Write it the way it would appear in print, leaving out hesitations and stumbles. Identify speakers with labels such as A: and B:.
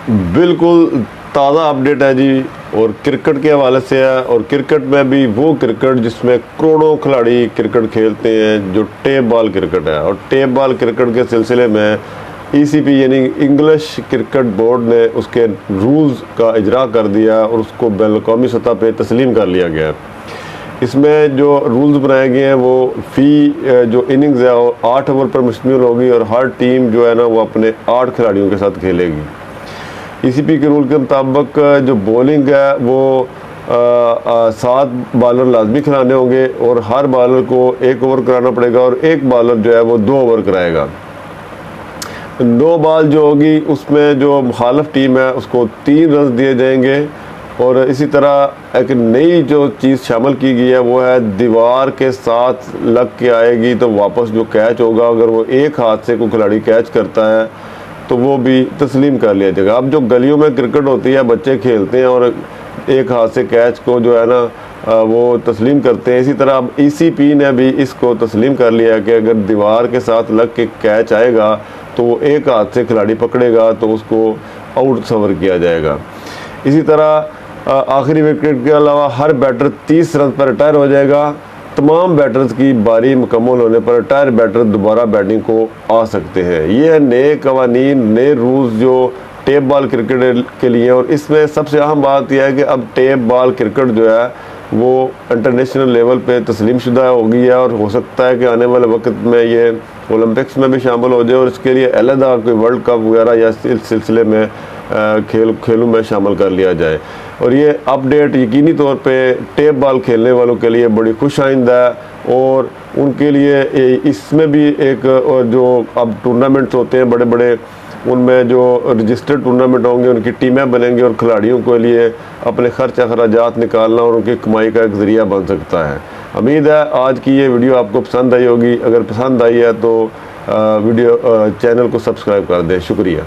A: बिल्कुल ताज़ा अपडेट है जी, और क्रिकेट के हवाले से है। और क्रिकेट में भी वो क्रिकेट जिसमें करोड़ों खिलाड़ी क्रिकेट खेलते हैं, जो टेप बॉल क्रिकेट है। और टेप बॉल क्रिकेट के सिलसिले में ईसीपी यानी इंग्लिश क्रिकेट बोर्ड ने उसके रूल्स का इजरा कर दिया और उसको बैन-अवी सतह पे तस्लीम कर लिया गया। इसमें जो रूल्स बनाए गए हैं वो फ़ी जो इनिंग्स है वो 8 ओवर पर मुश्तमिल होगी, और हर टीम जो है ना वो अपने 8 खिलाड़ियों के साथ खेलेगी। ईसीपी के रूल के मुताबिक जो बॉलिंग है वो 7 बॉलर लाजमी खिलाने होंगे, और हर बॉलर को 1 ओवर कराना पड़ेगा, और एक बॉलर जो है वो 2 ओवर कराएगा। 2 बॉल जो होगी उसमें जो मुखालफ टीम है उसको 3 रन दिए जाएंगे। और इसी तरह एक नई जो चीज़ शामिल की गई है वो है दीवार के साथ लग के आएगी तो वापस जो कैच होगा, अगर वो एक हाथ से कोई खिलाड़ी कैच करता है तो वो भी तस्लीम कर लिया जाएगा। अब जो गलियों में क्रिकेट होती है, बच्चे खेलते हैं और एक हाथ से कैच को जो है ना वो तस्लीम करते हैं, इसी तरह अब ईसीपी ने भी इसको तस्लीम कर लिया कि अगर दीवार के साथ लग के कैच आएगा तो वो एक हाथ से खिलाड़ी पकड़ेगा तो उसको आउट सवर किया जाएगा। इसी तरह आखिरी विकेट के अलावा हर बैटर 30 रन पर रिटायर हो जाएगा। तमाम बैटर्स की बारी मुकम्मल होने पर रिटायर बैटर दोबारा बैटिंग को आ सकते हैं। ये है नए कवानीन, नए रूल्स जो टेप बॉल क्रिकेट के लिए। और इसमें सबसे अहम बात यह है कि अब टेप बॉल क्रिकेट जो है वो इंटरनेशनल लेवल पे तस्लीम शुदा हो गई है, और हो सकता है कि आने वाले वक्त में ये ओलंपिक्स में भी शामिल हो जाए, और इसके लिए अलहदा कोई वर्ल्ड कप वगैरह या इस सिलसिले में खेलों में शामिल कर लिया जाए। और ये अपडेट यकीनी तौर पे टेप बॉल खेलने वालों के लिए बड़ी खुश आइंदा है, और उनके लिए इसमें भी एक जो अब टूर्नामेंट्स होते हैं बड़े बड़े, उनमें जो रजिस्टर्ड टूर्नामेंट होंगे उनकी टीमें बनेंगी, और खिलाड़ियों के लिए अपने खर्च अखराजात निकालना और उनकी कमाई का एक ज़रिया बन सकता है। उम्मीद है आज की ये वीडियो आपको पसंद आई होगी। अगर पसंद आई है तो चैनल को सब्सक्राइब कर दें। शुक्रिया।